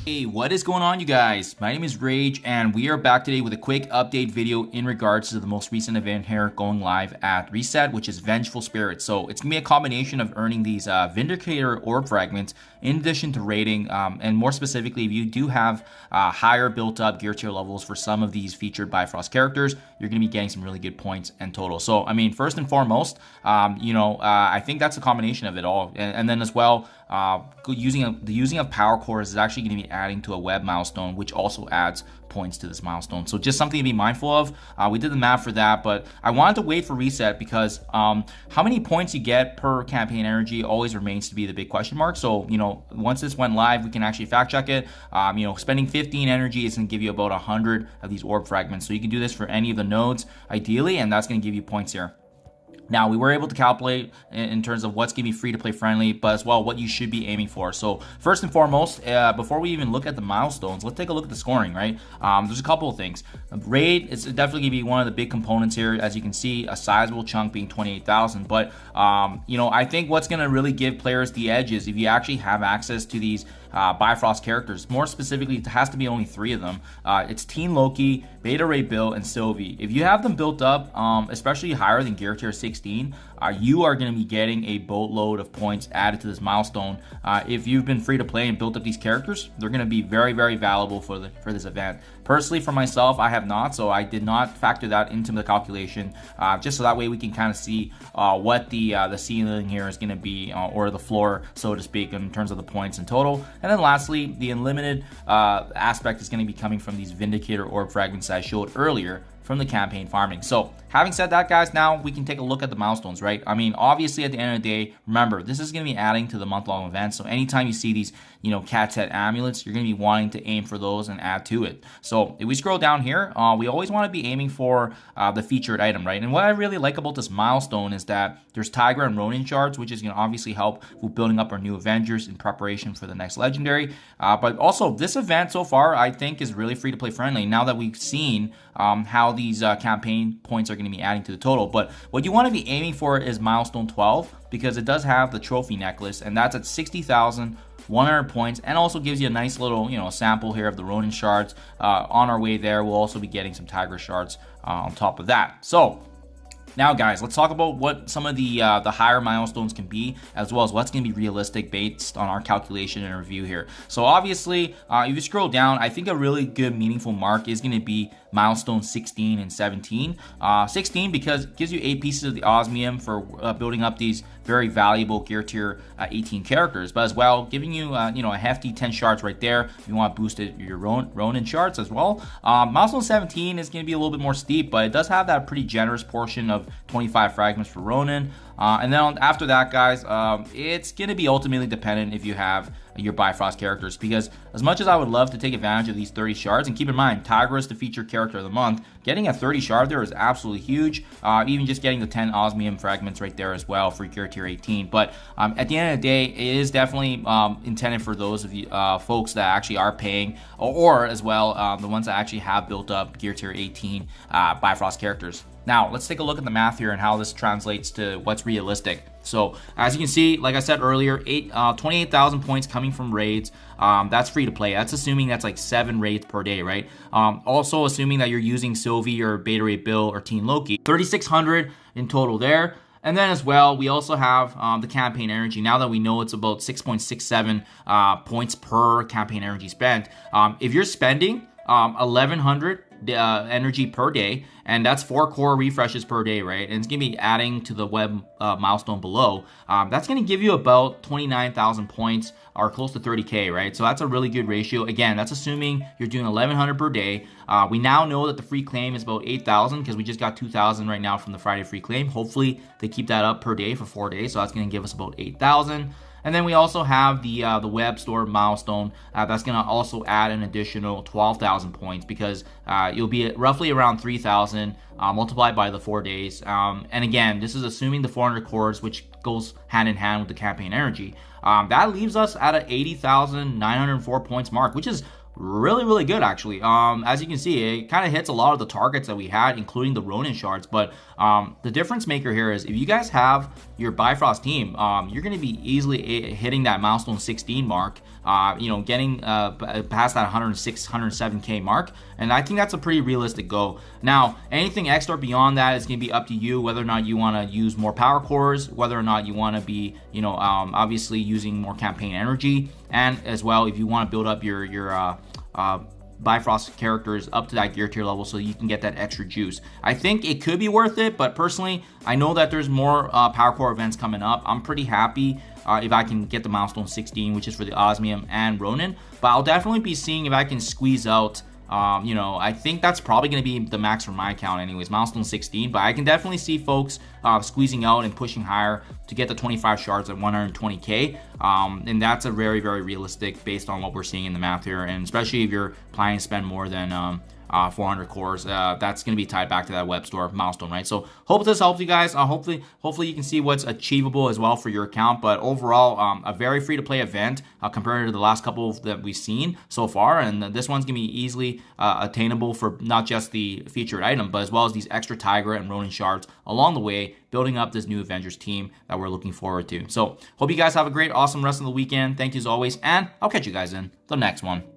Hey, what is going on, you guys? My name is Rayge, and we are back today with a quick update video in regards to the most recent event here going live at Reset, which is Vengeful Spirit. So it's gonna be a combination of earning these Vindicator orb fragments in addition to rating, and more specifically, if you do have higher built-up gear tier levels for some of these featured Bifrost characters, you're gonna be getting some really good points and total. So I mean, first and foremost, I think that's a combination of it all, and then as well, the using of power cores is actually going to be adding to a web milestone, which also adds points to this milestone. So just something to be mindful of. We did the math for that, but I wanted to wait for Reset because how many points you get per campaign energy always remains to be the big question mark. So once this went live, we can actually fact check it. Spending 15 energy is going to give you about 100 of these orb fragments. So you can do this for any of the nodes ideally, and that's going to give you points here. Now, we were able to calculate in terms of what's going to be free-to-play friendly, but as well what you should be aiming for. So first and foremost, before we even look at the milestones, let's take a look at the scoring, right? There's a couple of things. Raid is definitely going to be one of the big components here. As you can see, a sizable chunk being 28,000. But, I think what's going to really give players the edge is if you actually have access to these Bifrost characters. More specifically, it has to be only 3 of them. It's Teen Loki, Beta Ray Bill, and Sylvie. If you have them built up, especially higher than Gear Tier 16, you are going to be getting a boatload of points added to this milestone. If you've been free to play and built up these characters, they're going to be very, very valuable for this event. Personally, for myself, I have not, so I did not factor that into the calculation, just so that way we can kind of see what the ceiling here is going to be, or the floor, so to speak, in terms of the points in total. And then lastly, the unlimited aspect is going to be coming from these Vindicator orb fragments that I showed earlier from the campaign farming. So having said that, guys, now we can take a look at the milestones, right? I mean, obviously at the end of the day, remember, this is going to be adding to the month-long event. So anytime you see these, cat's head amulets, you're going to be wanting to aim for those and add to it. So if we scroll down here, we always want to be aiming for the featured item, right? And what I really like about this milestone is that there's TIGRA and Ronin Shards, which is going to obviously help with building up our new Avengers in preparation for the next legendary. But also, this event so far, I think, is really free-to-play friendly now that we've seen how these campaign points are going to be adding to the total. But what you want to be aiming for is milestone 12, because it does have the trophy necklace, and that's at 60,100 points, and also gives you a nice little sample here of the Ronin Shards. On our way there, we'll also be getting some TIGRA Shards on top of that. So now, guys, let's talk about what some of the higher milestones can be, as well as what's going to be realistic based on our calculation and review here. So obviously, if you scroll down, I think a really good meaningful mark is going to be milestone 16 and 17. 16 because it gives you 8 pieces of the osmium for building up these very valuable gear tier 18 characters, but as well giving you a hefty 10 shards right there if you want to boost your Ronin shards as well. Milestone 17 is going to be a little bit more steep, but it does have that pretty generous portion of 25 fragments for Ronin. And then after that, guys, it's going to be ultimately dependent if you have your Bifrost characters, because as much as I would love to take advantage of these 30 shards, and keep in mind, TIGRA is the featured character of the month, getting a 30 shard there is absolutely huge. Even just getting the 10 osmium fragments right there as well for Gear Tier 18. But at the end of the day, it is definitely intended for those of you folks that actually are paying, or as well the ones that actually have built up Gear Tier 18 Bifrost characters. Now, let's take a look at the math here and how this translates to what's realistic. So, as you can see, like I said earlier, 28,000 points coming from raids. That's free to play. That's assuming that's like 7 raids per day, right? Also assuming that you're using Sylvie or Beta Ray Bill or Teen Loki. 3,600 in total there. And then as well, we also have the campaign energy. Now that we know it's about 6.67 points per campaign energy spent, if you're spending 1,100 energy per day, and that's 4 core refreshes per day, right? And it's gonna be adding to the web milestone below. That's gonna give you about 29,000 points, or close to 30k, right? So that's a really good ratio. Again, that's assuming you're doing 1,100 per day. We now know that the free claim is about 8,000 because we just got 2,000 right now from the Friday free claim. Hopefully they keep that up per day for 4 days, so that's gonna give us about 8,000. And then we also have the web store milestone. That's going to also add an additional 12,000 points, because you'll be at roughly around 3,000 multiplied by the 4 days. And again, this is assuming the 400 cores, which goes hand in hand with the campaign energy. That leaves us at an 80,904 points mark, which is really good actually. As you can see, it kind of hits a lot of the targets that we had, including the Ronin shards. But the difference maker here is if you guys have your Bifrost team, you're going to be easily hitting that milestone 16 mark, you know, getting past that 106 107k mark, and I think that's a pretty realistic goal. Now anything extra beyond that is going to be up to you, whether or not you want to use more power cores, whether or not you want to be, you know, obviously using more campaign energy, and as well if you want to build up your Bifrost characters up to that gear tier level so you can get that extra juice. I think it could be worth it, but personally, I know that there's more Power Core events coming up. I'm pretty happy if I can get the milestone 16, which is for the Osmium and Ronin, but I'll definitely be seeing if I can squeeze out, you know, I think that's probably going to be the max for my account anyways, milestone 16, but I can definitely see folks squeezing out and pushing higher to get the 25 shards at 120k, and that's a very realistic based on what we're seeing in the math here, and especially if you're planning to spend more than 400 cores, that's going to be tied back to that web store milestone, right? So hope this helps you guys. Hopefully you can see what's achievable as well for your account. But overall, a very free to play event compared to the last couple that we've seen so far, and this one's going to be easily attainable for not just the featured item, but as well as these extra Tigra and Ronin shards along the way, building up this new Avengers team that we're looking forward to. So hope you guys have a great, awesome rest of the weekend. Thank you as always, and I'll catch you guys in the next one.